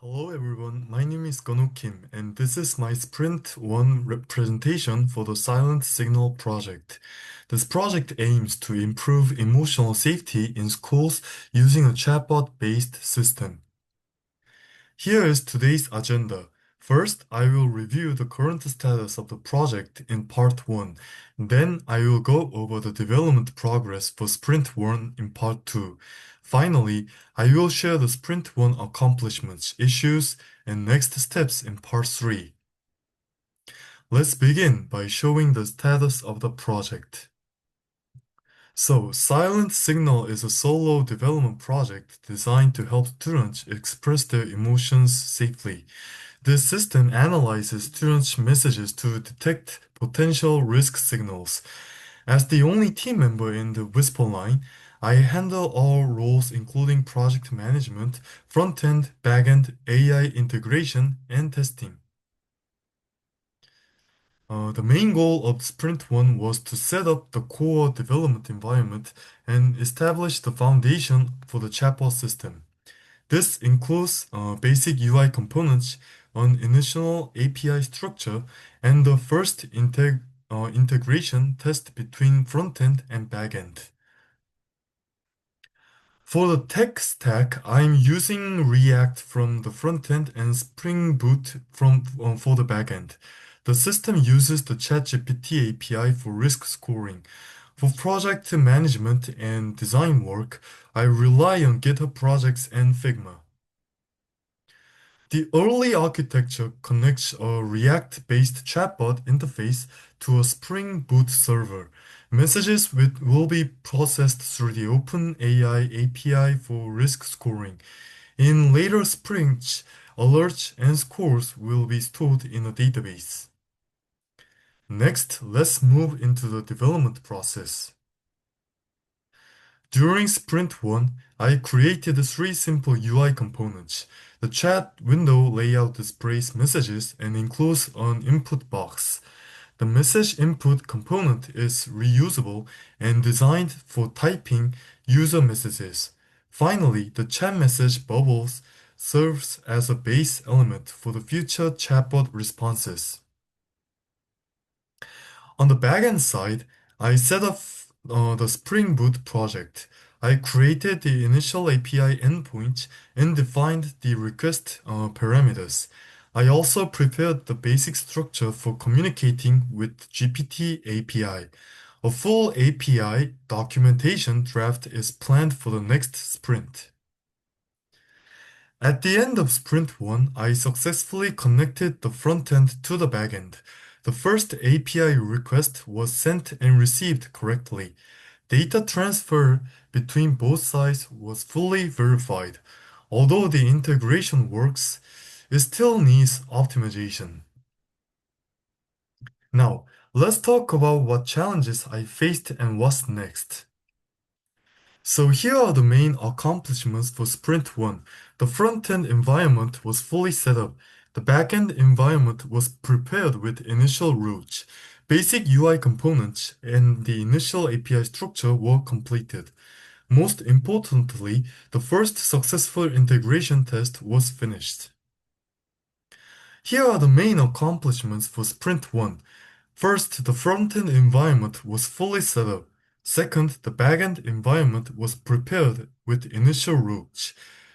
Hello everyone, my name is Gonu Kim and this is my Sprint 1 presentation for the Silent Signal project. This project aims to improve emotional safety in schools using a chatbot-based system. Here is today's agenda. First, I will review the current status of the project in part 1. Then I will go over the development progress for Sprint 1 in part 2. Finally, I will share the Sprint 1 accomplishments, issues, and next steps in part 3. Let's begin by showing the status of the project. So, Silent Signal is a solo development project designed to help students express their emotions safely. This system analyzes students' messages to detect potential risk signals. As the only team member in the Whisper line, I handle all roles including project management, front-end, back-end, AI integration, and testing. The main goal of Sprint 1 was to set up the core development environment and establish the foundation for the chatbot system. This includes basic UI components, an initial API structure, and the first integration test between front-end and back-end. For the tech stack, I'm using React from the front end and Spring Boot for the back end. The system uses the ChatGPT API for risk scoring. For project management and design work, I rely on GitHub projects and Figma. The early architecture connects a React-based chatbot interface to a Spring Boot server. Messages will be processed through the OpenAI API for risk scoring. In later sprints, alerts and scores will be stored in a database. Next, let's move into the development process. During Sprint 1, I created three simple UI components. The chat window layout displays messages and includes an input box. The message input component is reusable and designed for typing user messages. Finally, the chat message bubbles serves as a base element for the future chatbot responses. On the backend side, I set up the Spring Boot project. I created the initial API endpoint and defined the request parameters. I also prepared the basic structure for communicating with GPT API. A full API documentation draft is planned for the next sprint. At the end of Sprint 1, I successfully connected the front end to the back end. The first API request was sent and received correctly. Data transfer between both sides was fully verified. Although the integration works, it still needs optimization. Now, let's talk about what challenges I faced and what's next. So here are the main accomplishments for Sprint 1. The front-end environment was fully set up. The back-end environment was prepared with initial routes. Basic UI components and the initial API structure were completed. Most importantly, the first successful integration test was finished. Here are the main accomplishments for Sprint 1. First, the front-end environment was fully set up. Second, the back-end environment was prepared with initial routes.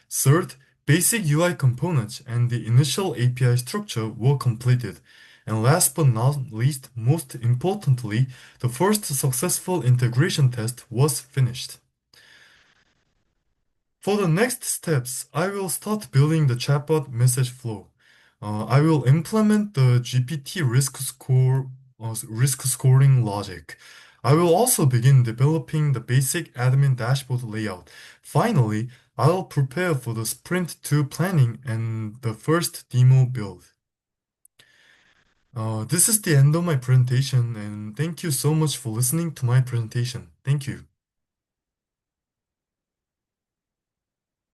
Third, basic UI components and the initial API structure were completed. And last but not least, most importantly, the first successful integration test was finished. For the next steps, I will start building the chatbot message flow. I will implement the GPT risk scoring logic. I will also begin developing the basic admin dashboard layout. Finally, I'll prepare for the Sprint 2 planning and the first demo build. This is the end of my presentation, and thank you so much for listening to my presentation. Thank you.